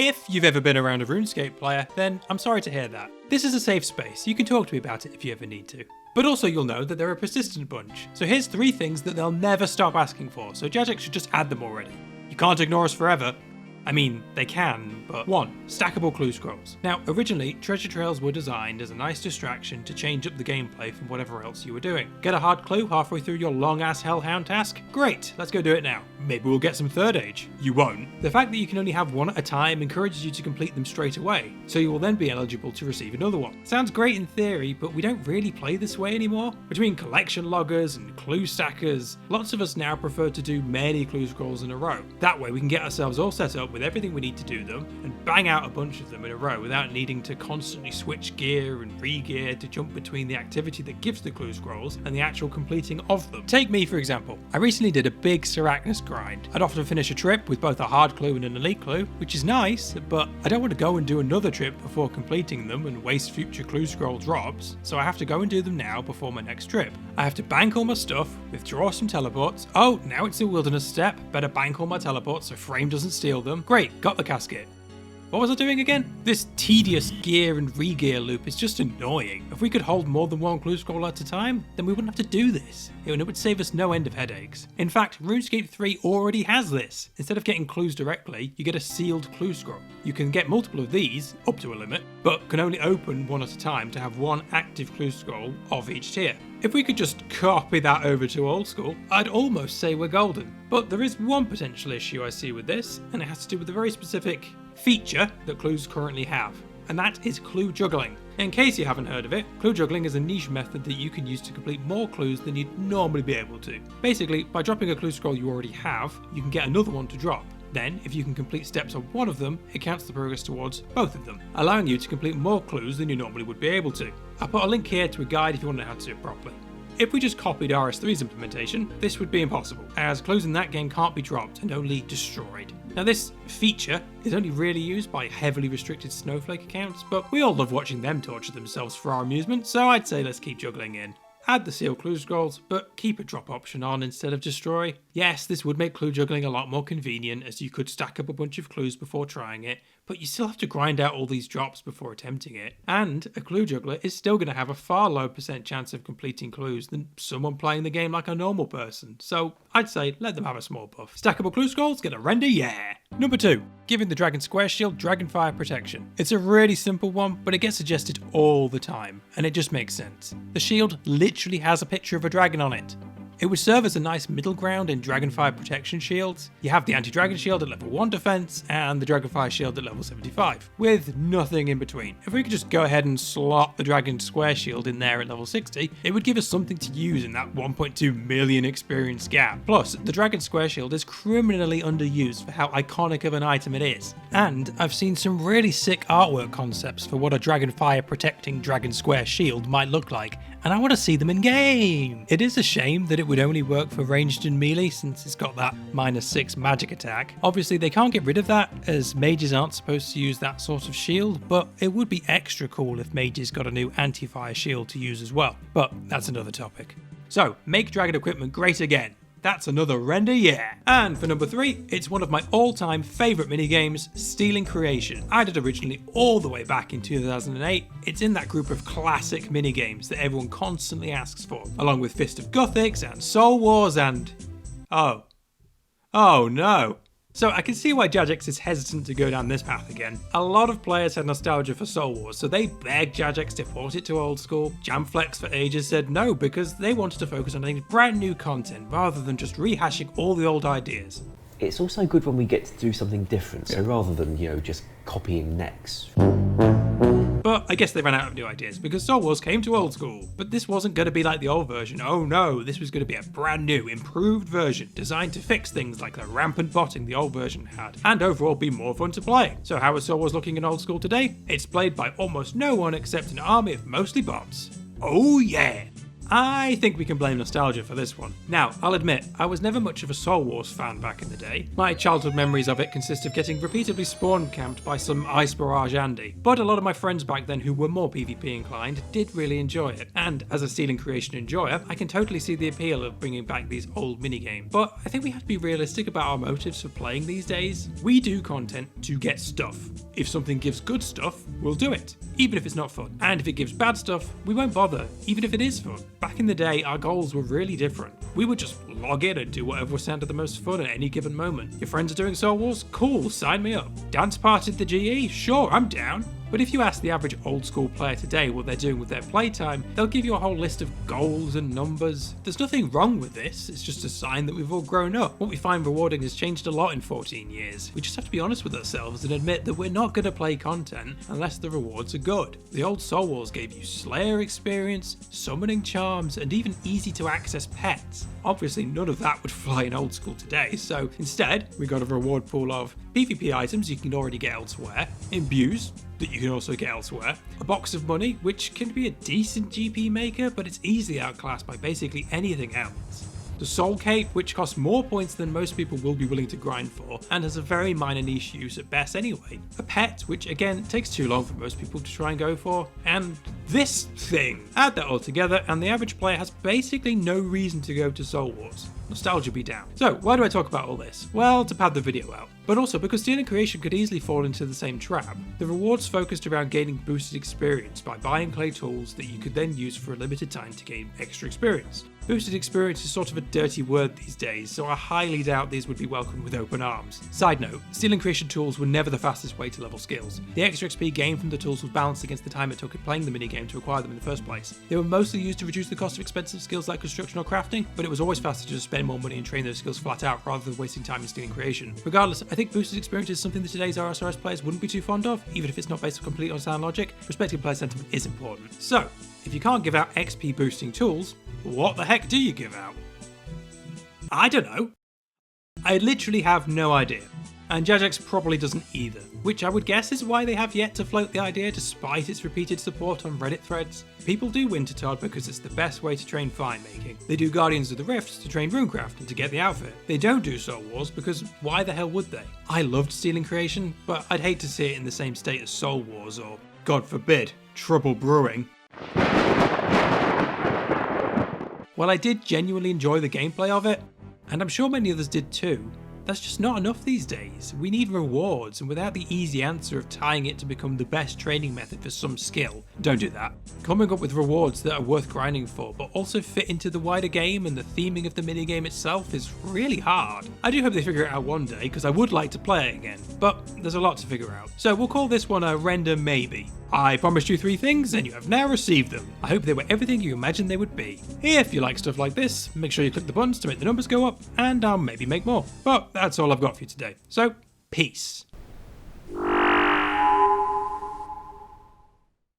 If you've ever been around a RuneScape player, then I'm sorry to hear that. This is a safe space, you can talk to me about it if you ever need to. But also you'll know that they're a persistent bunch, so here's 3 things that they'll never stop asking for, so Jagex should just add them already. You can't ignore us forever. I mean, they can, but 1. Stackable clue scrolls. Now, originally, treasure trails were designed as a nice distraction to change up the gameplay from whatever else you were doing. Get a hard clue halfway through your long-ass Hellhound task? Great, let's go do it now. Maybe we'll get some Third Age. You won't. The fact that you can only have one at a time encourages you to complete them straight away, so you will then be eligible to receive another one. Sounds great in theory, but we don't really play this way anymore. Between collection loggers and clue stackers, lots of us now prefer to do many clue scrolls in a row. That way we can get ourselves all set up with everything we need to do them and bang out a bunch of them in a row without needing to constantly switch gear and re-gear to jump between the activity that gives the clue scrolls and the actual completing of them. Take me for example. I recently did a big Sarachnis grind. I'd often finish a trip with both a hard clue and an elite clue, which is nice, but I don't want to go and do another trip before completing them and waste future clue scroll drops, so I have to go and do them now before my next trip. I have to bank all my stuff, withdraw some teleports. Oh, now it's a wilderness step. Better bank all my teleports so Frame doesn't steal them. Great, got the casket. What was I doing again? This tedious gear and re-gear loop is just annoying. If we could hold more than one clue scroll at a time, then we wouldn't have to do this, and it would save us no end of headaches. In fact, RuneScape 3 already has this. Instead of getting clues directly, you get a sealed clue scroll. You can get multiple of these, up to a limit, but can only open one at a time to have one active clue scroll of each tier. If we could just copy that over to old school, I'd almost say we're golden. But there is one potential issue I see with this, and it has to do with a very specific feature that clues currently have, and that is clue juggling. In case you haven't heard of it, clue juggling is a niche method that you can use to complete more clues than you'd normally be able to. Basically, by dropping a clue scroll you already have, you can get another one to drop. Then, if you can complete steps on one of them, it counts the progress towards both of them, allowing you to complete more clues than you normally would be able to. I'll put a link here to a guide if you want to know how to do it properly. If we just copied RS3's implementation, this would be impossible, as clues in that game can't be dropped and only destroyed. Now this feature is only really used by heavily restricted Snowflake accounts, but we all love watching them torture themselves for our amusement, so I'd say let's keep juggling in. Add the sealed clue scrolls, but keep a drop option on instead of destroy. Yes, this would make clue juggling a lot more convenient, as you could stack up a bunch of clues before trying it, but you still have to grind out all these drops before attempting it. And a clue juggler is still going to have a far lower % chance of completing clues than someone playing the game like a normal person, so I'd say let them have a small buff. Stackable clue scrolls get a render, yeah! Number 2. Giving the Dragon Square Shield Dragonfire protection. It's a really simple one, but it gets suggested all the time, and it just makes sense. The shield literally has a picture of a dragon on it. It would serve as a nice middle ground in Dragonfire protection shields. You have the anti-dragon shield at level 1 defense and the Dragonfire shield at level 75, with nothing in between. If we could just go ahead and slot the Dragon Square shield in there at level 60, it would give us something to use in that 1.2 million experience gap. Plus, the Dragon Square shield is criminally underused for how iconic of an item it is. And I've seen some really sick artwork concepts for what a Dragonfire protecting Dragon Square shield might look like, and I want to see them in game. It is a shame that it would only work for ranged and melee since it's got that -6 magic attack. Obviously they can't get rid of that as mages aren't supposed to use that sort of shield, but it would be extra cool if mages got a new anti-fire shield to use as well. But that's another topic. So, make dragon equipment great again. That's another render, yeah. And for number 3, it's one of my all-time favourite minigames, Stealing Creation. I did originally all the way back in 2008. It's in that group of classic minigames that everyone constantly asks for, along with Fist of Gothics and Soul Wars and... Oh no. So I can see why Jagex is hesitant to go down this path again. A lot of players had nostalgia for Soul Wars, so they begged Jagex to port it to old school. Jamflex for ages said no because they wanted to focus on making brand new content rather than just rehashing all the old ideas. It's also good when we get to do something different, so rather than, just copying next. But I guess they ran out of new ideas because Soul Wars came to old school. But this wasn't going to be like the old version. Oh no, this was going to be a brand new, improved version designed to fix things like the rampant botting the old version had, and overall be more fun to play. So how is Soul Wars looking in old school today? It's played by almost no one except an army of mostly bots. Oh yeah! I think we can blame nostalgia for this one. Now, I'll admit, I was never much of a Soul Wars fan back in the day. My childhood memories of it consist of getting repeatedly spawn camped by some Ice Barrage Andy, but a lot of my friends back then who were more PvP inclined did really enjoy it, and as a Stealing Creation enjoyer, I can totally see the appeal of bringing back these old minigames. But I think we have to be realistic about our motives for playing these days. We do content to get stuff. If something gives good stuff, we'll do it, even if it's not fun. And if it gives bad stuff, we won't bother, even if it is fun. Back in the day, our goals were really different. We would just log in and do whatever sounded the most fun at any given moment. Your friends are doing Soul Wars? Cool, sign me up. Dance party at the GE? Sure, I'm down. But if you ask the average old school player today what they're doing with their playtime, they'll give you a whole list of goals and numbers. There's nothing wrong with this, it's just a sign that we've all grown up. What we find rewarding has changed a lot in 14 years. We just have to be honest with ourselves and admit that we're not going to play content unless the rewards are good. The old Soul Wars gave you Slayer experience, summoning charms, and even easy to access pets. Obviously none of that would fly in old school today, so instead we got a reward pool of PvP items you can already get elsewhere, imbues that you can also get elsewhere, a box of money which can be a decent GP maker but it's easily outclassed by basically anything else. The Soul Cape, which costs more points than most people will be willing to grind for, and has a very minor niche use at best anyway. A pet, which again takes too long for most people to try and go for, and this thing. Add that all together and the average player has basically no reason to go to Soul Wars. Nostalgia be down. So why do I talk about all this? Well, to pad the video out. But also because Stealing Creation could easily fall into the same trap. The rewards focused around gaining boosted experience by buying clay tools that you could then use for a limited time to gain extra experience. Boosted experience is sort of a dirty word these days, so I highly doubt these would be welcomed with open arms. Side note, Stealing Creation tools were never the fastest way to level skills. The extra XP gained from the tools was balanced against the time it took playing the minigame to acquire them in the first place. They were mostly used to reduce the cost of expensive skills like construction or crafting, but it was always faster to just spend more money and train those skills flat out rather than wasting time in Stealing Creation. Regardless, I think boosted experience is something that today's RSRS players wouldn't be too fond of, even if it's not based completely on sound logic. Respecting player sentiment is important. So, if you can't give out XP boosting tools, what the heck do you give out? I don't know. I literally have no idea. And Jagex probably doesn't either, which I would guess is why they have yet to float the idea despite its repeated support on Reddit threads. People do Wintertod because it's the best way to train fire making. They do Guardians of the Rift to train runecraft and to get the outfit. They don't do Soul Wars because why the hell would they? I loved Stealing Creation, but I'd hate to see it in the same state as Soul Wars or, God forbid, Trouble Brewing. While I did genuinely enjoy the gameplay of it, and I'm sure many others did too, that's just not enough these days. We need rewards, and without the easy answer of tying it to become the best training method for some skill, don't do that. Coming up with rewards that are worth grinding for, but also fit into the wider game and the theming of the minigame itself is really hard. I do hope they figure it out one day, because I would like to play it again, but there's a lot to figure out. So we'll call this one a render maybe. I promised you 3 things, and you have now received them. I hope they were everything you imagined they would be. If you like stuff like this, make sure you click the buttons to make the numbers go up, and I'll maybe make more. But that's all I've got for you today. So, peace.